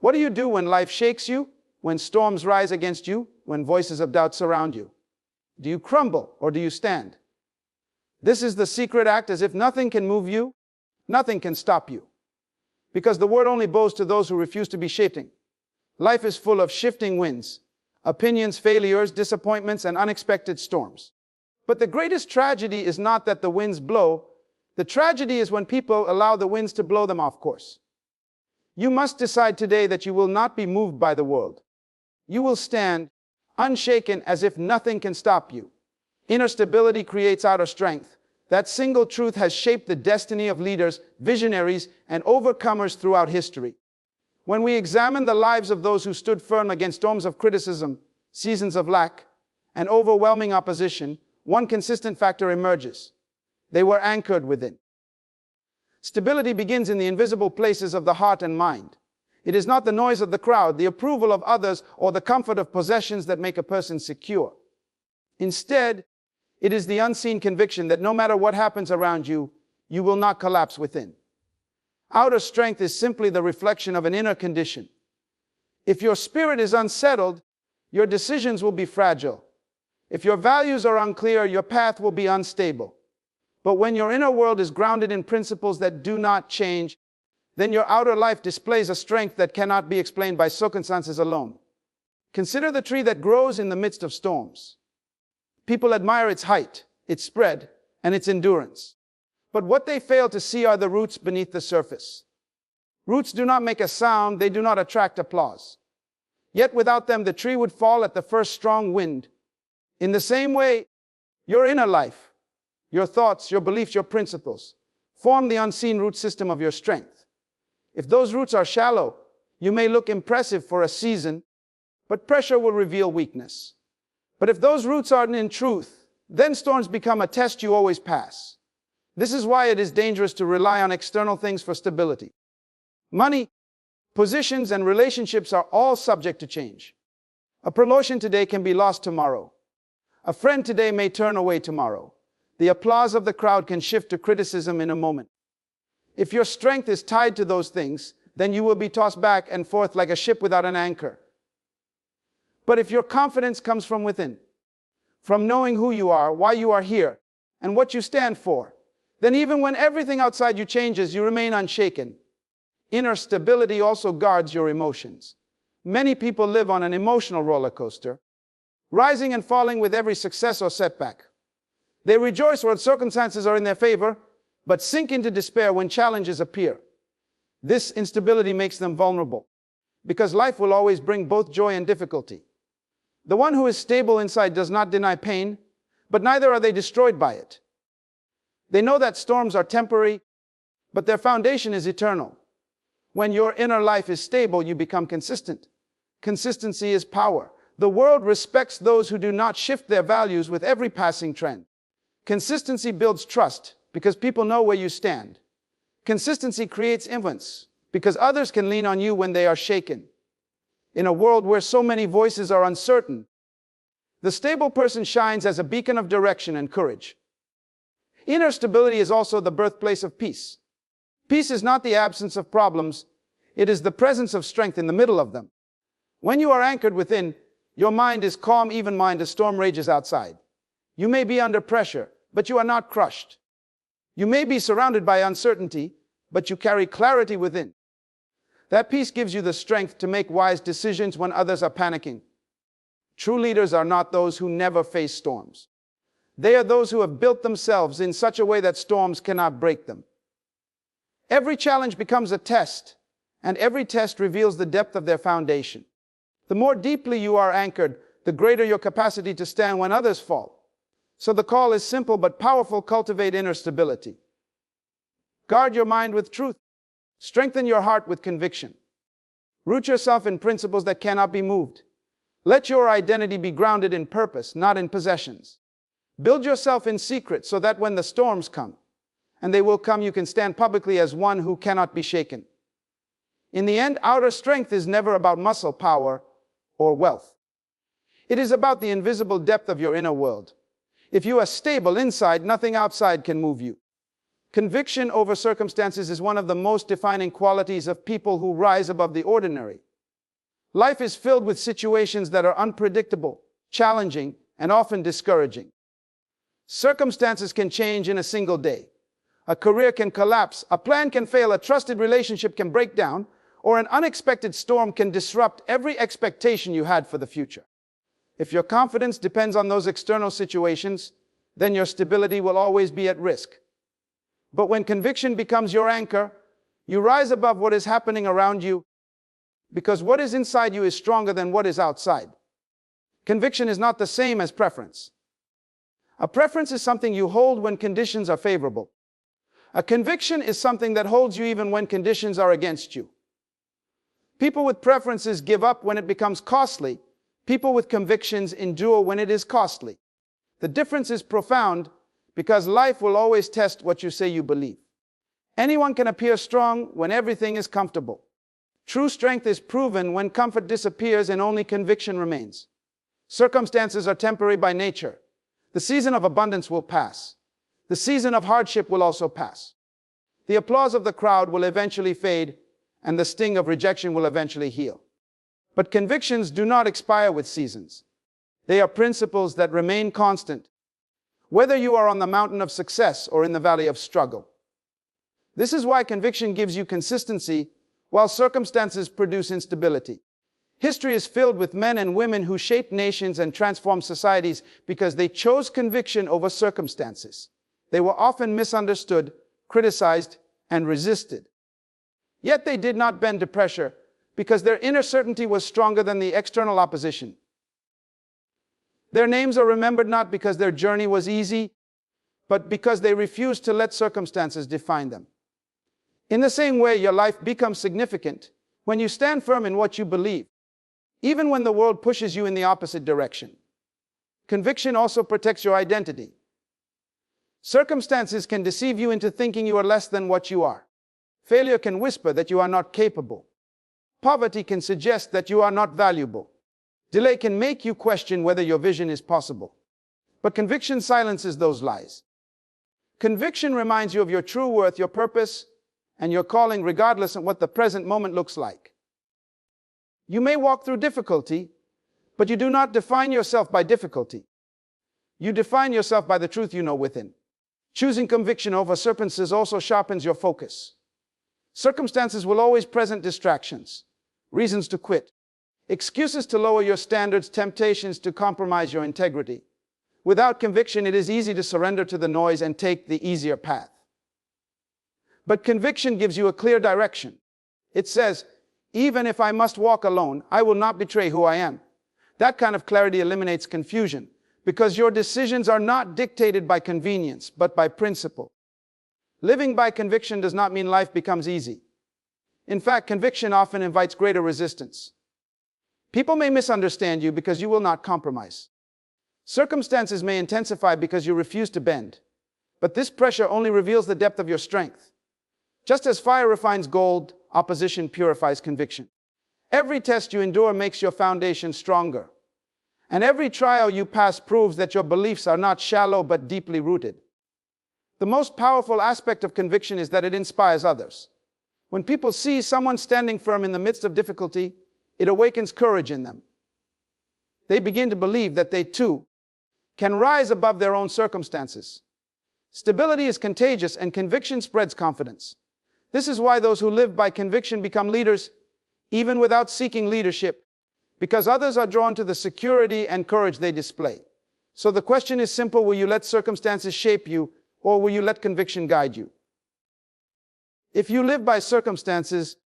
What do you do when life shakes you, when storms rise against you, when voices of doubt surround you? Do you crumble or do you stand? This is the secret act. As if nothing can move you, nothing can stop you. Because the word only bows to those who refuse to be shaken. Life is full of shifting winds, opinions, failures, disappointments, and unexpected storms. But the greatest tragedy is not that the winds blow. The tragedy is when people allow the winds to blow them off course. You must decide today that you will not be moved by the world. You will stand unshaken as if nothing can stop you. Inner stability creates outer strength. That single truth has shaped the destiny of leaders, visionaries, and overcomers throughout history. When we examine the lives of those who stood firm against storms of criticism, seasons of lack, and overwhelming opposition, one consistent factor emerges. They were anchored within. Stability begins in the invisible places of the heart and mind. It is not the noise of the crowd, the approval of others, or the comfort of possessions that make a person secure. Instead, it is the unseen conviction that no matter what happens around you, you will not collapse within. Outer strength is simply the reflection of an inner condition. If your spirit is unsettled, your decisions will be fragile. If your values are unclear, your path will be unstable. But when your inner world is grounded in principles that do not change, then your outer life displays a strength that cannot be explained by circumstances alone. Consider the tree that grows in the midst of storms. People admire its height, its spread, and its endurance. But what they fail to see are the roots beneath the surface. Roots do not make a sound, they do not attract applause. Yet without them, the tree would fall at the first strong wind. In the same way, your inner life, your thoughts, your beliefs, your principles, form the unseen root system of your strength. If those roots are shallow, you may look impressive for a season, but pressure will reveal weakness. But if those roots aren't in truth, then storms become a test you always pass. This is why it is dangerous to rely on external things for stability. Money, positions, and relationships are all subject to change. A promotion today can be lost tomorrow. A friend today may turn away tomorrow. The applause of the crowd can shift to criticism in a moment. If your strength is tied to those things, then you will be tossed back and forth like a ship without an anchor. But if your confidence comes from within, from knowing who you are, why you are here, and what you stand for, then even when everything outside you changes, you remain unshaken. Inner stability also guards your emotions. Many people live on an emotional roller coaster, rising and falling with every success or setback. They rejoice when circumstances are in their favor, but sink into despair when challenges appear. This instability makes them vulnerable, because life will always bring both joy and difficulty. The one who is stable inside does not deny pain, but neither are they destroyed by it. They know that storms are temporary, but their foundation is eternal. When your inner life is stable, you become consistent. Consistency is power. The world respects those who do not shift their values with every passing trend. Consistency builds trust, because people know where you stand. Consistency creates influence, because others can lean on you when they are shaken. In a world where so many voices are uncertain, the stable person shines as a beacon of direction and courage. Inner stability is also the birthplace of peace. Peace is not the absence of problems, it is the presence of strength in the middle of them. When you are anchored within, your mind is calm even when a storm rages outside. You may be under pressure, but you are not crushed. You may be surrounded by uncertainty, but you carry clarity within. That peace gives you the strength to make wise decisions when others are panicking. True leaders are not those who never face storms. They are those who have built themselves in such a way that storms cannot break them. Every challenge becomes a test, and every test reveals the depth of their foundation. The more deeply you are anchored, the greater your capacity to stand when others fall. So the call is simple but powerful: cultivate inner stability. Guard your mind with truth. Strengthen your heart with conviction. Root yourself in principles that cannot be moved. Let your identity be grounded in purpose, not in possessions. Build yourself in secret so that when the storms come, and they will come, you can stand publicly as one who cannot be shaken. In the end, outer strength is never about muscle power or wealth. It is about the invisible depth of your inner world. If you are stable inside, nothing outside can move you. Conviction over circumstances is one of the most defining qualities of people who rise above the ordinary. Life is filled with situations that are unpredictable, challenging, and often discouraging. Circumstances can change in a single day. A career can collapse, a plan can fail, a trusted relationship can break down, or an unexpected storm can disrupt every expectation you had for the future. If your confidence depends on those external situations, then your stability will always be at risk. But when conviction becomes your anchor, you rise above what is happening around you, because what is inside you is stronger than what is outside. Conviction is not the same as preference. A preference is something you hold when conditions are favorable. A conviction is something that holds you even when conditions are against you. People with preferences give up when it becomes costly. People with convictions endure when it is costly. The difference is profound because life will always test what you say you believe. Anyone can appear strong when everything is comfortable. True strength is proven when comfort disappears and only conviction remains. Circumstances are temporary by nature. The season of abundance will pass. The season of hardship will also pass. The applause of the crowd will eventually fade, and the sting of rejection will eventually heal. But convictions do not expire with seasons. They are principles that remain constant, whether you are on the mountain of success or in the valley of struggle. This is why conviction gives you consistency, while circumstances produce instability. History is filled with men and women who shaped nations and transformed societies because they chose conviction over circumstances. They were often misunderstood, criticized, and resisted. Yet they did not bend to pressure because their inner certainty was stronger than the external opposition. Their names are remembered not because their journey was easy, but because they refused to let circumstances define them. In the same way, your life becomes significant when you stand firm in what you believe, even when the world pushes you in the opposite direction. Conviction also protects your identity. Circumstances can deceive you into thinking you are less than what you are. Failure can whisper that you are not capable. Poverty can suggest that you are not valuable. Delay can make you question whether your vision is possible. But conviction silences those lies. Conviction reminds you of your true worth, your purpose, and your calling, regardless of what the present moment looks like. You may walk through difficulty, but you do not define yourself by difficulty. You define yourself by the truth you know within. Choosing conviction over circumstances also sharpens your focus. Circumstances will always present distractions, reasons to quit, excuses to lower your standards, temptations to compromise your integrity. Without conviction, it is easy to surrender to the noise and take the easier path. But conviction gives you a clear direction. It says, even if I must walk alone, I will not betray who I am. That kind of clarity eliminates confusion, because your decisions are not dictated by convenience, but by principle. Living by conviction does not mean life becomes easy. In fact, conviction often invites greater resistance. People may misunderstand you because you will not compromise. Circumstances may intensify because you refuse to bend. But this pressure only reveals the depth of your strength. Just as fire refines gold, opposition purifies conviction. Every test you endure makes your foundation stronger. And every trial you pass proves that your beliefs are not shallow but deeply rooted. The most powerful aspect of conviction is that it inspires others. When people see someone standing firm in the midst of difficulty, it awakens courage in them. They begin to believe that they too can rise above their own circumstances. Stability is contagious, and conviction spreads confidence. This is why those who live by conviction become leaders, even without seeking leadership, because others are drawn to the security and courage they display. So the question is simple: will you let circumstances shape you, or will you let conviction guide you? If you live by circumstances,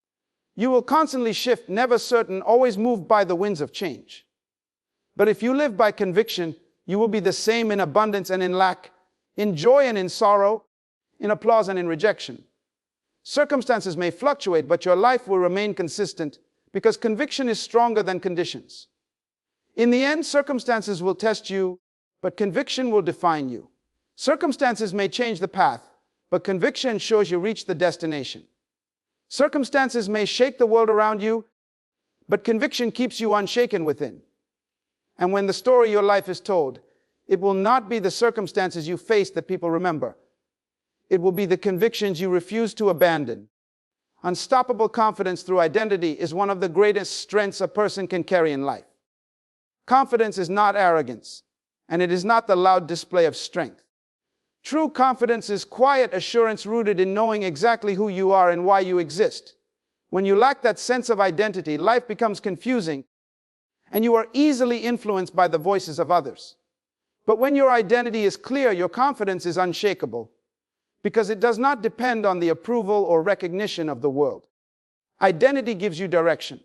you will constantly shift, never certain, always moved by the winds of change. But if you live by conviction, you will be the same in abundance and in lack, in joy and in sorrow, in applause and in rejection. Circumstances may fluctuate, but your life will remain consistent because conviction is stronger than conditions. In the end, circumstances will test you, but conviction will define you. Circumstances may change the path, but conviction ensures you reach the destination. Circumstances may shake the world around you, but conviction keeps you unshaken within. And when the story of your life is told, it will not be the circumstances you face that people remember. It will be the convictions you refuse to abandon. Unstoppable confidence through identity is one of the greatest strengths a person can carry in life. Confidence is not arrogance, and it is not the loud display of strength. True confidence is quiet assurance rooted in knowing exactly who you are and why you exist. When you lack that sense of identity, life becomes confusing, and you are easily influenced by the voices of others. But when your identity is clear, your confidence is unshakable, because it does not depend on the approval or recognition of the world. Identity gives you direction.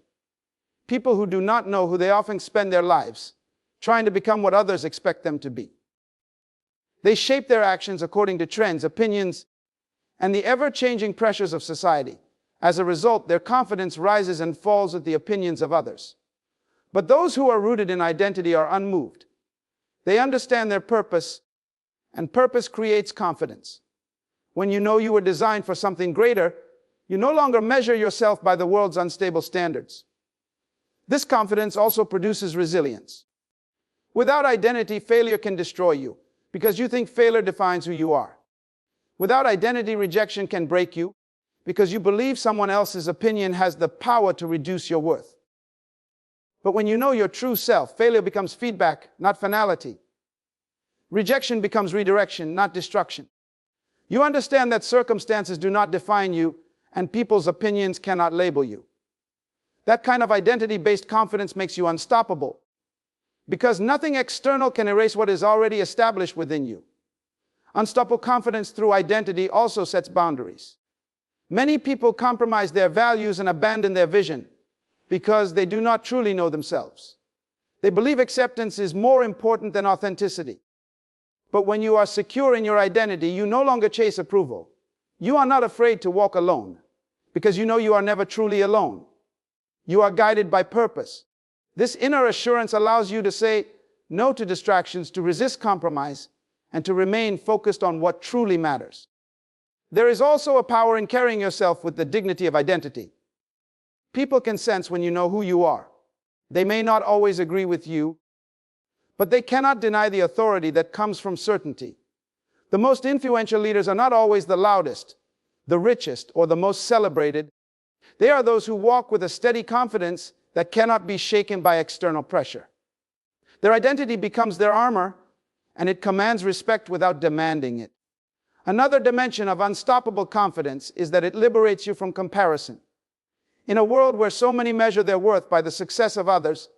People who do not know who they often spend their lives trying to become what others expect them to be. They shape their actions according to trends, opinions, and the ever-changing pressures of society. As a result, their confidence rises and falls with the opinions of others. But those who are rooted in identity are unmoved. They understand their purpose, and purpose creates confidence. When you know you were designed for something greater, you no longer measure yourself by the world's unstable standards. This confidence also produces resilience. Without identity, failure can destroy you, because you think failure defines who you are. Without identity, rejection can break you, because you believe someone else's opinion has the power to reduce your worth. But when you know your true self, failure becomes feedback, not finality. Rejection becomes redirection, not destruction. You understand that circumstances do not define you, and people's opinions cannot label you. That kind of identity-based confidence makes you unstoppable, because nothing external can erase what is already established within you. Unstoppable confidence through identity also sets boundaries. Many people compromise their values and abandon their vision because they do not truly know themselves. They believe acceptance is more important than authenticity. But when you are secure in your identity, you no longer chase approval. You are not afraid to walk alone, because you know you are never truly alone. You are guided by purpose. This inner assurance allows you to say no to distractions, to resist compromise, and to remain focused on what truly matters. There is also a power in carrying yourself with the dignity of identity. People can sense when you know who you are. They may not always agree with you, but they cannot deny the authority that comes from certainty. The most influential leaders are not always the loudest, the richest, or the most celebrated. They are those who walk with a steady confidence that cannot be shaken by external pressure. Their identity becomes their armor, and it commands respect without demanding it. Another dimension of unstoppable confidence is that it liberates you from comparison. In a world where so many measure their worth by the success of others,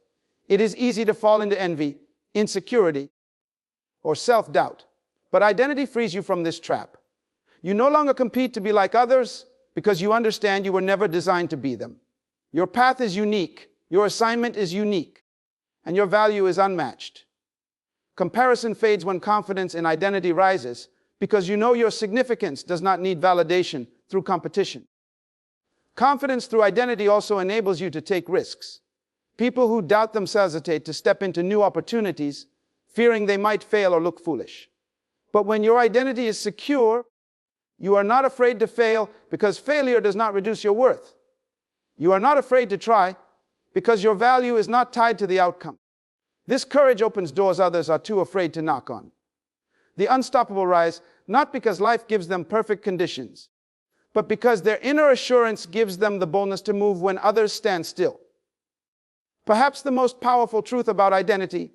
it is easy to fall into envy, insecurity, or self-doubt. But identity frees you from this trap. You no longer compete to be like others because you understand you were never designed to be them. Your path is unique, your assignment is unique, and your value is unmatched. Comparison fades when confidence in identity rises, because you know your significance does not need validation through competition. Confidence through identity also enables you to take risks. People who doubt themselves hesitate to step into new opportunities, fearing they might fail or look foolish. But when your identity is secure, you are not afraid to fail, because failure does not reduce your worth. You are not afraid to try, because your value is not tied to the outcome. This courage opens doors others are too afraid to knock on. The unstoppable rise, not because life gives them perfect conditions, but because their inner assurance gives them the boldness to move when others stand still. Perhaps the most powerful truth about identity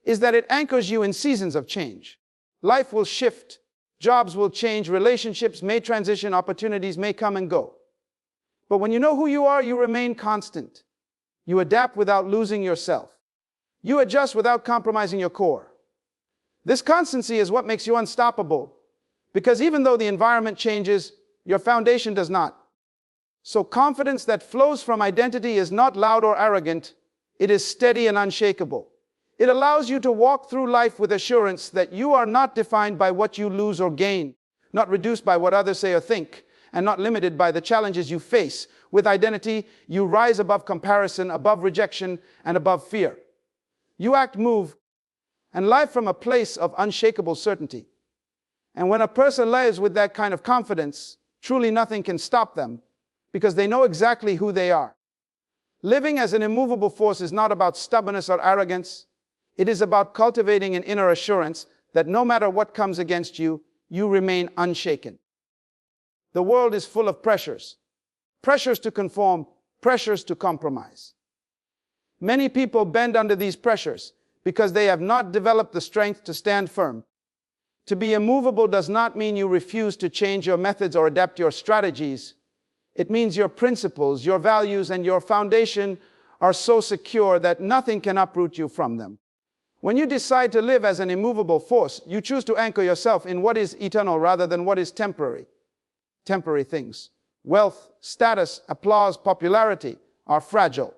is that it anchors you in seasons of change. Life will shift, jobs will change, relationships may transition, opportunities may come and go. But when you know who you are, you remain constant. You adapt without losing yourself. You adjust without compromising your core. This constancy is what makes you unstoppable, because even though the environment changes, your foundation does not. So confidence that flows from identity is not loud or arrogant. It is steady and unshakable. It allows you to walk through life with assurance that you are not defined by what you lose or gain, not reduced by what others say or think, and not limited by the challenges you face. With identity, you rise above comparison, above rejection, and above fear. You act, move, and live from a place of unshakable certainty. And when a person lives with that kind of confidence, truly nothing can stop them, because they know exactly who they are. Living as an immovable force is not about stubbornness or arrogance. It is about cultivating an inner assurance that no matter what comes against you, you remain unshaken. The world is full of pressures. pressures to conform, pressures to compromise. Many people bend under these pressures because they have not developed the strength to stand firm. To be immovable does not mean you refuse to change your methods or adapt your strategies. It means your principles, your values, and your foundation are so secure that nothing can uproot you from them. When you decide to live as an immovable force, you choose to anchor yourself in what is eternal rather than what is temporary. Temporary things, wealth, status, applause, popularity, are fragile.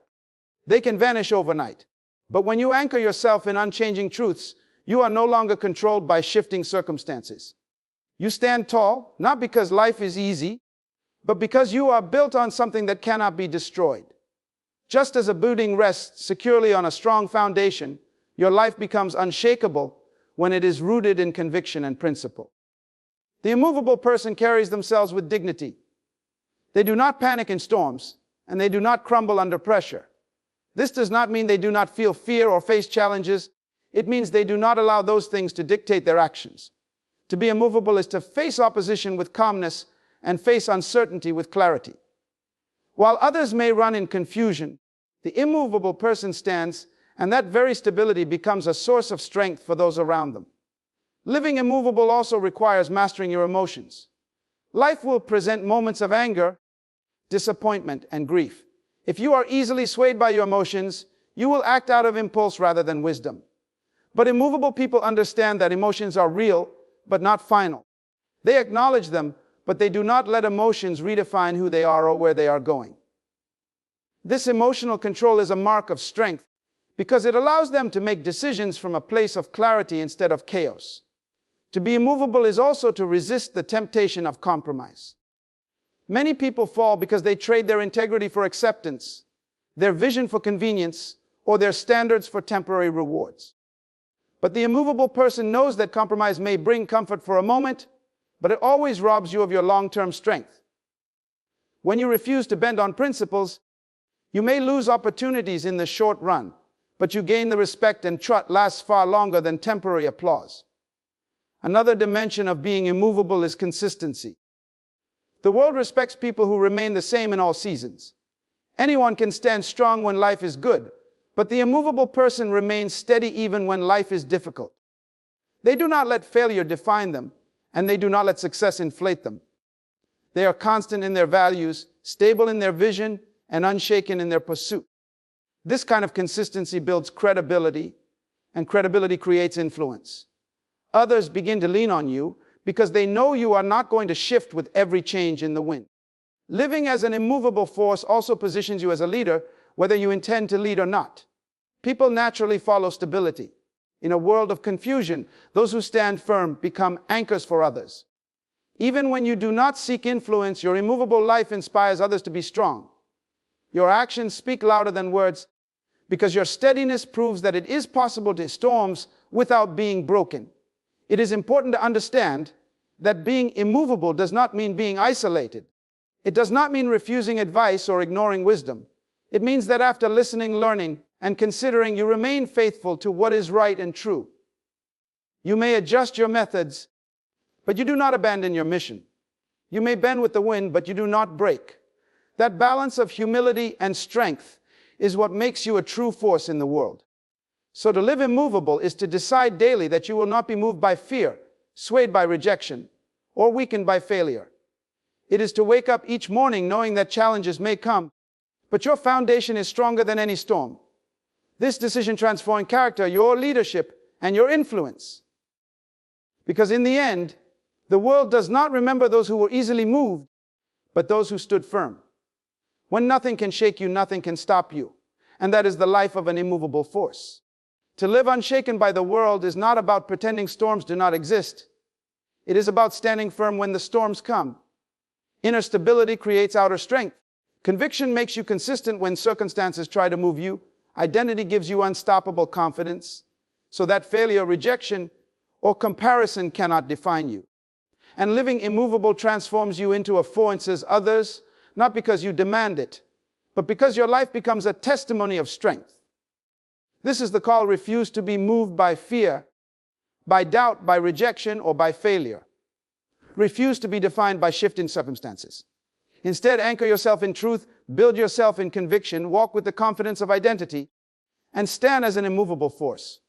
They can vanish overnight. But when you anchor yourself in unchanging truths, you are no longer controlled by shifting circumstances. You stand tall, not because life is easy, but because you are built on something that cannot be destroyed. Just as a building rests securely on a strong foundation, your life becomes unshakable when it is rooted in conviction and principle. The immovable person carries themselves with dignity. They do not panic in storms, and they do not crumble under pressure. This does not mean they do not feel fear or face challenges. It means they do not allow those things to dictate their actions. To be immovable is to face opposition with calmness and face uncertainty with clarity. While others may run in confusion, the immovable person stands, and that very stability becomes a source of strength for those around them. Living immovable also requires mastering your emotions. Life will present moments of anger, disappointment, and grief. If you are easily swayed by your emotions, you will act out of impulse rather than wisdom. But immovable people understand that emotions are real, but not final. They acknowledge them, but they do not let emotions redefine who they are or where they are going. This emotional control is a mark of strength because it allows them to make decisions from a place of clarity instead of chaos. To be immovable is also to resist the temptation of compromise. Many people fall because they trade their integrity for acceptance, their vision for convenience, or their standards for temporary rewards. But the immovable person knows that compromise may bring comfort for a moment, but it always robs you of your long-term strength. When you refuse to bend on principles, you may lose opportunities in the short run, but you gain the respect and trust lasts far longer than temporary applause. Another dimension of being immovable is consistency. The world respects people who remain the same in all seasons. Anyone can stand strong when life is good, but the immovable person remains steady even when life is difficult. They do not let failure define them, and they do not let success inflate them. They are constant in their values, stable in their vision, and unshaken in their pursuit. This kind of consistency builds credibility, and credibility creates influence. Others begin to lean on you because they know you are not going to shift with every change in the wind. Living as an immovable force also positions you as a leader, whether you intend to lead or not. People naturally follow stability. In a world of confusion, those who stand firm become anchors for others. Even when you do not seek influence, your immovable life inspires others to be strong. Your actions speak louder than words because your steadiness proves that it is possible to storms without being broken. It is important to understand that being immovable does not mean being isolated. It does not mean refusing advice or ignoring wisdom. It means that after listening, learning, and considering, you remain faithful to what is right and true. You may adjust your methods, but you do not abandon your mission. You may bend with the wind, but you do not break. That balance of humility and strength is what makes you a true force in the world. So to live immovable is to decide daily that you will not be moved by fear, swayed by rejection, or weakened by failure. It is to wake up each morning knowing that challenges may come, but your foundation is stronger than any storm. This decision transforms character, your leadership, and your influence. Because in the end, the world does not remember those who were easily moved, but those who stood firm. When nothing can shake you, nothing can stop you. And that is the life of an immovable force. To live unshaken by the world is not about pretending storms do not exist. It is about standing firm when the storms come. Inner stability creates outer strength. Conviction makes you consistent when circumstances try to move you. Identity gives you unstoppable confidence, so that failure, rejection, or comparison cannot define you. And living immovable transforms you into a force as others, not because you demand it, but because your life becomes a testimony of strength. This is the call: refuse to be moved by fear, by doubt, by rejection, or by failure. Refuse to be defined by shifting circumstances. Instead, anchor yourself in truth, build yourself in conviction, walk with the confidence of identity, and stand as an immovable force.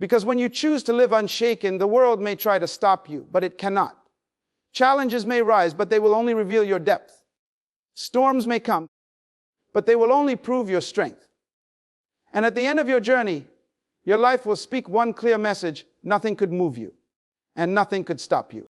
Because when you choose to live unshaken, the world may try to stop you, but it cannot. Challenges may rise, but they will only reveal your depth. Storms may come, but they will only prove your strength. And at the end of your journey, your life will speak one clear message: nothing could move you, and nothing could stop you.